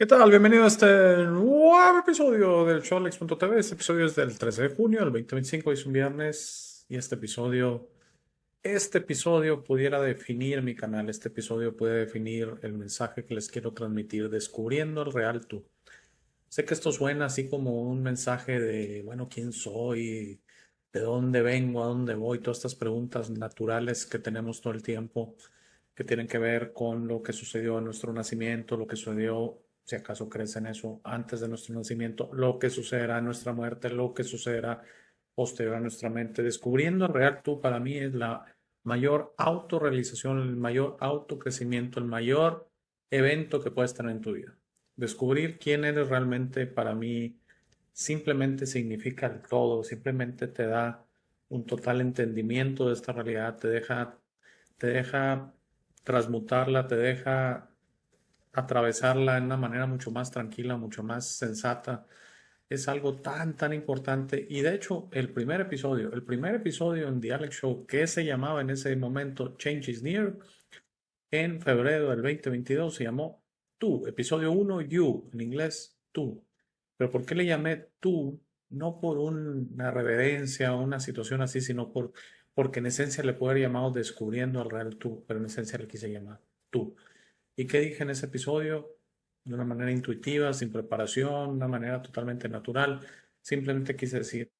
¿Qué tal? Bienvenido a este nuevo episodio del show Alex.tv. Este episodio es del 13 de junio del 2025, es un viernes y este episodio pudiera definir mi canal. Este episodio puede definir el mensaje que les quiero transmitir, descubriendo el real tú. Sé que esto suena así como un mensaje de, bueno, ¿quién soy? ¿De dónde vengo? ¿A dónde voy? Todas estas preguntas naturales que tenemos todo el tiempo, que tienen que ver con lo que sucedió en nuestro nacimiento, lo que sucedió, si acaso crees en eso, antes de nuestro nacimiento, lo que sucederá en nuestra muerte, lo que sucederá posterior a nuestra mente. Descubriendo el real tú para mí es la mayor autorrealización, el mayor autocrecimiento, el mayor evento que puedes tener en tu vida. Descubrir quién eres realmente para mí simplemente significa el todo, simplemente te da un total entendimiento de esta realidad, te deja transmutarla, te deja atravesarla de una manera mucho más tranquila, mucho más sensata. Es algo tan, tan importante. Y de hecho, el primer episodio en The Alex Show, que se llamaba en ese momento Change is Near, en febrero del 2022 se llamó Tú, episodio uno You, en inglés Tú. Pero ¿por qué le llamé Tú? No por una reverencia o una situación así, sino porque en esencia le puedo haber llamado Descubriendo al Real Tú, pero en esencia le quise llamar Tú. ¿Y qué dije en ese episodio? De una manera intuitiva, sin preparación, una manera totalmente natural. Simplemente quise decir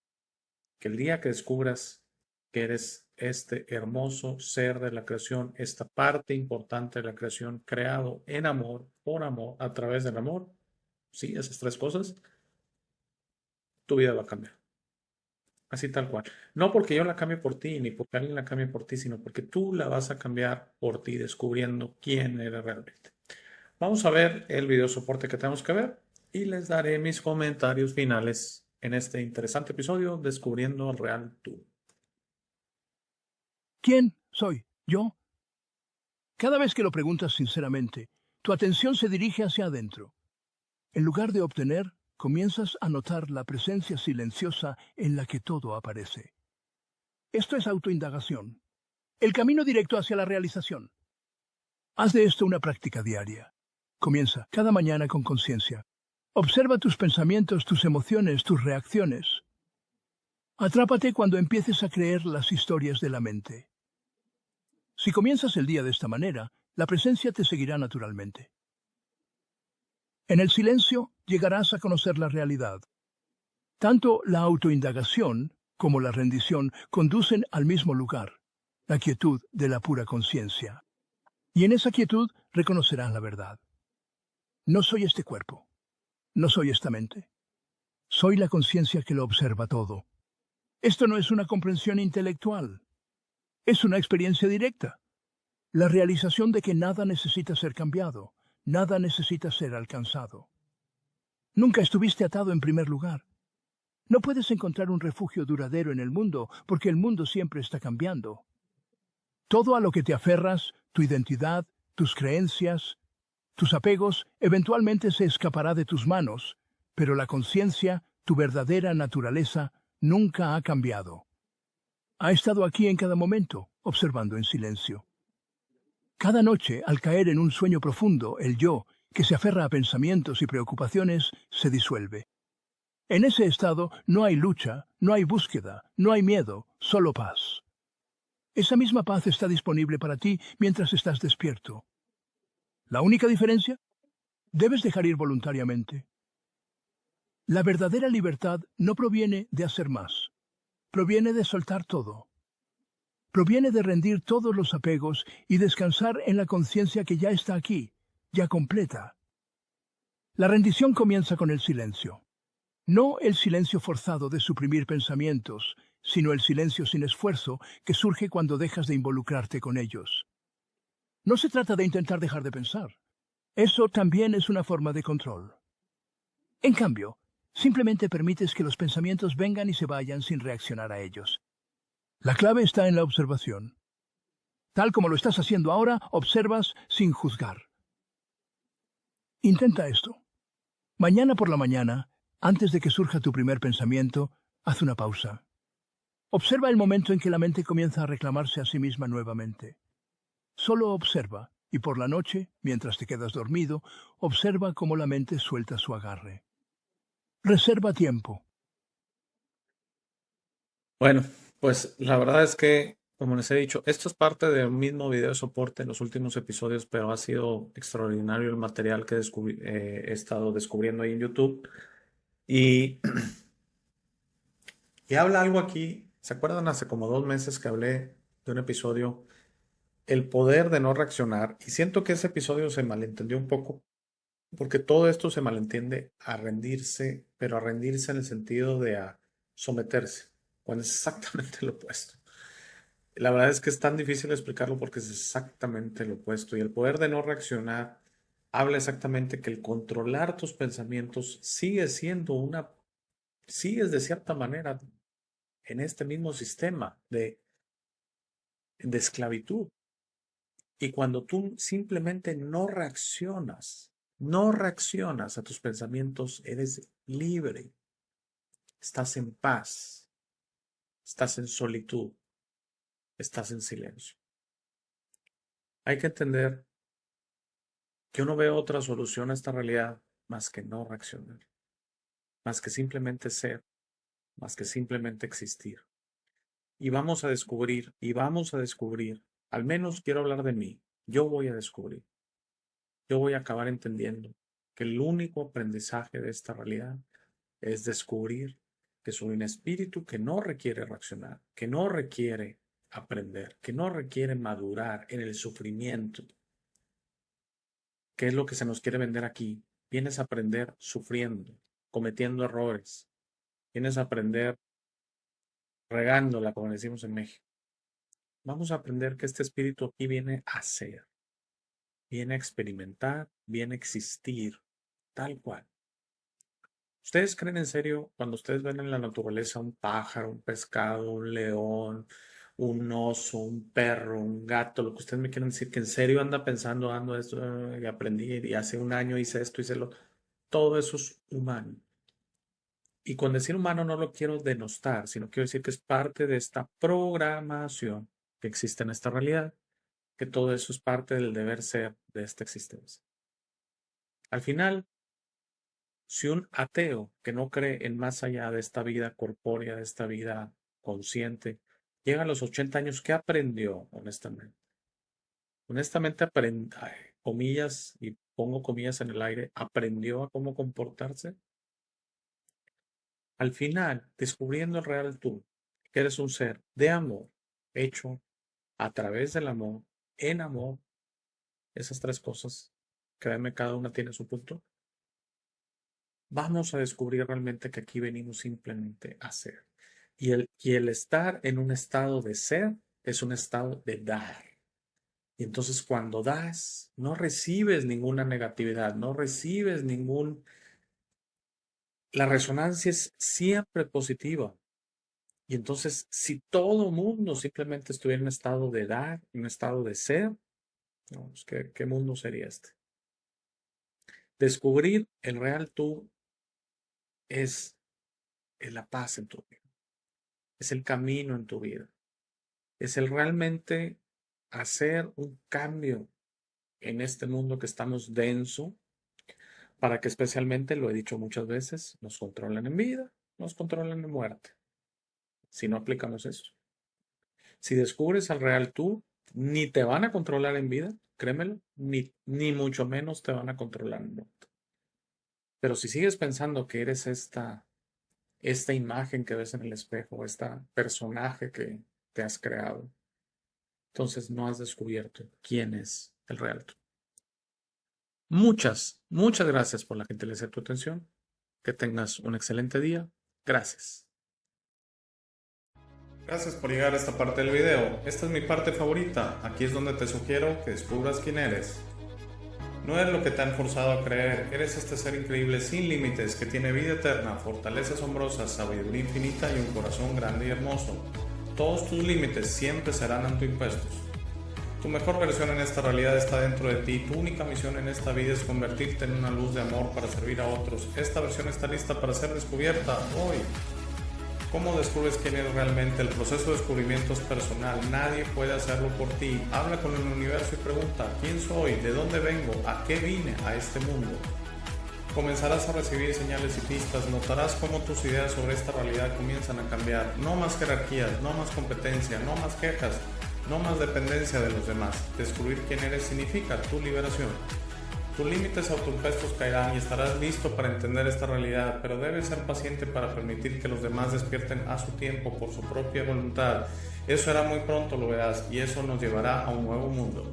que el día que descubras que eres este hermoso ser de la creación, esta parte importante de la creación, creado en amor, por amor, a través del amor, sí, esas tres cosas, tu vida va a cambiar. Así tal cual. No porque yo la cambie por ti, ni porque alguien la cambie por ti, sino porque tú la vas a cambiar por ti, descubriendo quién eres realmente. Vamos a ver el video soporte que tenemos que ver y les daré mis comentarios finales en este interesante episodio, Descubriendo el Real Tú. ¿Quién soy? ¿Yo? Cada vez que lo preguntas sinceramente, tu atención se dirige hacia adentro. En lugar de obtener, comienzas a notar la presencia silenciosa en la que todo aparece. Esto es autoindagación, el camino directo hacia la realización. Haz de esto una práctica diaria. Comienza cada mañana con conciencia. Observa tus pensamientos, tus emociones, tus reacciones. Atrápate cuando empieces a creer las historias de la mente. Si comienzas el día de esta manera, la presencia te seguirá naturalmente. En el silencio llegarás a conocer la realidad. Tanto la autoindagación como la rendición conducen al mismo lugar, la quietud de la pura conciencia. Y en esa quietud reconocerás la verdad. No soy este cuerpo, no soy esta mente. Soy la conciencia que lo observa todo. Esto no es una comprensión intelectual, es una experiencia directa. La realización de que nada necesita ser cambiado, nada necesita ser alcanzado. Nunca estuviste atado en primer lugar. No puedes encontrar un refugio duradero en el mundo porque el mundo siempre está cambiando. Todo a lo que te aferras, tu identidad, tus creencias, tus apegos, eventualmente se escapará de tus manos, pero la conciencia, tu verdadera naturaleza, nunca ha cambiado. Ha estado aquí en cada momento, observando en silencio. Cada noche, al caer en un sueño profundo, el yo, que se aferra a pensamientos y preocupaciones, se disuelve. En ese estado no hay lucha, no hay búsqueda, no hay miedo, solo paz. Esa misma paz está disponible para ti mientras estás despierto. ¿La única diferencia? Debes dejar ir voluntariamente. La verdadera libertad no proviene de hacer más, proviene de soltar todo. Proviene de rendir todos los apegos y descansar en la conciencia que ya está aquí, ya completa. La rendición comienza con el silencio. No el silencio forzado de suprimir pensamientos, sino el silencio sin esfuerzo que surge cuando dejas de involucrarte con ellos. No se trata de intentar dejar de pensar. Eso también es una forma de control. En cambio, simplemente permites que los pensamientos vengan y se vayan sin reaccionar a ellos. La clave está en la observación. Tal como lo estás haciendo ahora, observas sin juzgar. Intenta esto. Mañana por la mañana, antes de que surja tu primer pensamiento, haz una pausa. Observa el momento en que la mente comienza a reclamarse a sí misma nuevamente. Solo observa y por la noche, mientras te quedas dormido, observa cómo la mente suelta su agarre. Reserva tiempo. Bueno, pues la verdad es que, como les he dicho, esto es parte del mismo video de soporte en los últimos episodios, pero ha sido extraordinario el material que he estado descubriendo ahí en YouTube. Y, y habla algo aquí, ¿se acuerdan hace como 2 meses que hablé de un episodio, el poder de no reaccionar? Y siento que ese episodio se malentendió un poco, porque todo esto se malentiende a rendirse, pero a rendirse en el sentido de a someterse, cuando es exactamente lo opuesto. La verdad es que es tan difícil explicarlo porque es exactamente lo opuesto. Y el poder de no reaccionar habla exactamente que el controlar tus pensamientos sigues de cierta manera en este mismo sistema de esclavitud. Y cuando tú simplemente no reaccionas a tus pensamientos, eres libre, estás en paz, estás en solitud, estás en silencio. Hay que entender que yo no veo otra solución a esta realidad más que no reaccionar, más que simplemente ser, más que simplemente existir. Y vamos a descubrir, al menos quiero hablar de mí, yo voy a descubrir, yo voy a acabar entendiendo que el único aprendizaje de esta realidad es descubrir que soy un espíritu que no requiere reaccionar, que no requiere aprender, que no requiere madurar en el sufrimiento. ¿Qué es lo que se nos quiere vender aquí? Vienes a aprender sufriendo, cometiendo errores. Vienes a aprender regándola, como decimos en México. Vamos a aprender que este espíritu aquí viene a ser, viene a experimentar, viene a existir, tal cual. ¿Ustedes creen en serio cuando ustedes ven en la naturaleza un pájaro, un pescado, un león, un oso, un perro, un gato, lo que ustedes me quieran decir, que en serio anda pensando, ando esto, y aprendí, y hace un año hice esto, hice lo, todo eso es humano? Y con decir humano no lo quiero denostar, sino quiero decir que es parte de esta programación que existe en esta realidad, que todo eso es parte del deber ser de esta existencia. Al final, si un ateo que no cree en más allá de esta vida corpórea, de esta vida consciente, llega a los 80 años, ¿qué aprendió honestamente? Honestamente comillas, y pongo comillas en el aire, aprendió a cómo comportarse. Al final, descubriendo el real tú, que eres un ser de amor, hecho a través del amor, en amor, esas tres cosas, créanme, cada una tiene su punto. Vamos a descubrir realmente que aquí venimos simplemente a ser. Y el estar en un estado de ser es un estado de dar. Y entonces cuando das, no recibes ninguna negatividad, no recibes La resonancia es siempre positiva. Y entonces, si todo mundo simplemente estuviera en un estado de dar, en un estado de ser, no, pues, ¿qué mundo sería este? Descubrir el real tú es la paz en tu vida, es el camino en tu vida, es el realmente hacer un cambio en este mundo que estamos denso, para que especialmente, lo he dicho muchas veces, nos controlen en vida, nos controlen en muerte, si no aplicamos eso. Si descubres al real tú, ni te van a controlar en vida, créemelo, ni mucho menos te van a controlar en muerte. Pero si sigues pensando que eres esta imagen que ves en el espejo, este personaje que te has creado, entonces no has descubierto quién es el real tú. Muchas gracias por la gentileza de tu atención. Que tengas un excelente día. Gracias. Gracias por llegar a esta parte del video. Esta es mi parte favorita. Aquí es donde te sugiero que descubras quién eres. No eres lo que te han forzado a creer. Eres este ser increíble sin límites que tiene vida eterna, fortaleza asombrosa, sabiduría infinita y un corazón grande y hermoso. Todos tus límites siempre serán autoimpuestos. Tu mejor versión en esta realidad está dentro de ti. Tu única misión en esta vida es convertirte en una luz de amor para servir a otros. Esta versión está lista para ser descubierta hoy. ¿Cómo descubres quién eres realmente? El proceso de descubrimiento es personal, nadie puede hacerlo por ti. Habla con el universo y pregunta, ¿quién soy? ¿De dónde vengo? ¿A qué vine a este mundo? Comenzarás a recibir señales y pistas, notarás cómo tus ideas sobre esta realidad comienzan a cambiar. No más jerarquías, no más competencia, no más quejas, no más dependencia de los demás. Descubrir quién eres significa tu liberación. Tus límites autoimpuestos caerán y estarás listo para entender esta realidad, pero debes ser paciente para permitir que los demás despierten a su tiempo por su propia voluntad. Eso hará muy pronto, lo verás, y eso nos llevará a un nuevo mundo.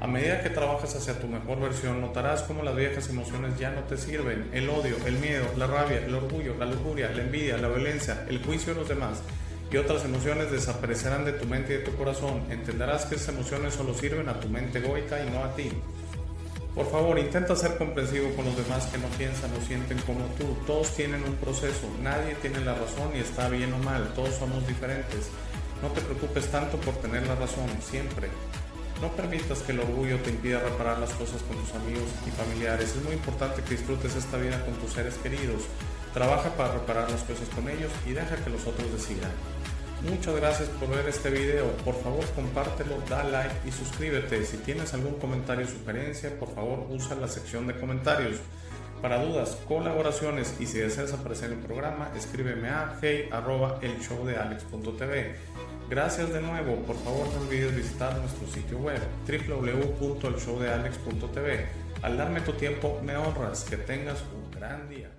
A medida que trabajas hacia tu mejor versión, notarás cómo las viejas emociones ya no te sirven. El odio, el miedo, la rabia, el orgullo, la lujuria, la envidia, la violencia, el juicio de los demás y otras emociones desaparecerán de tu mente y de tu corazón. Entenderás que esas emociones solo sirven a tu mente egoica y no a ti. Por favor, intenta ser comprensivo con los demás que no piensan o sienten como tú. Todos tienen un proceso, nadie tiene la razón y está bien o mal, todos somos diferentes. No te preocupes tanto por tener la razón, siempre. No permitas que el orgullo te impida reparar las cosas con tus amigos y familiares. Es muy importante que disfrutes esta vida con tus seres queridos. Trabaja para reparar las cosas con ellos y deja que los otros decidan. Muchas gracias por ver este video, por favor compártelo, da like y suscríbete. Si tienes algún comentario o sugerencia, por favor usa la sección de comentarios. Para dudas, colaboraciones y si deseas aparecer en el programa, escríbeme a hey@elshowdealex.tv. Gracias de nuevo, por favor no olvides visitar nuestro sitio web www.elshowdealex.tv. Al darme tu tiempo me honras, que tengas un gran día.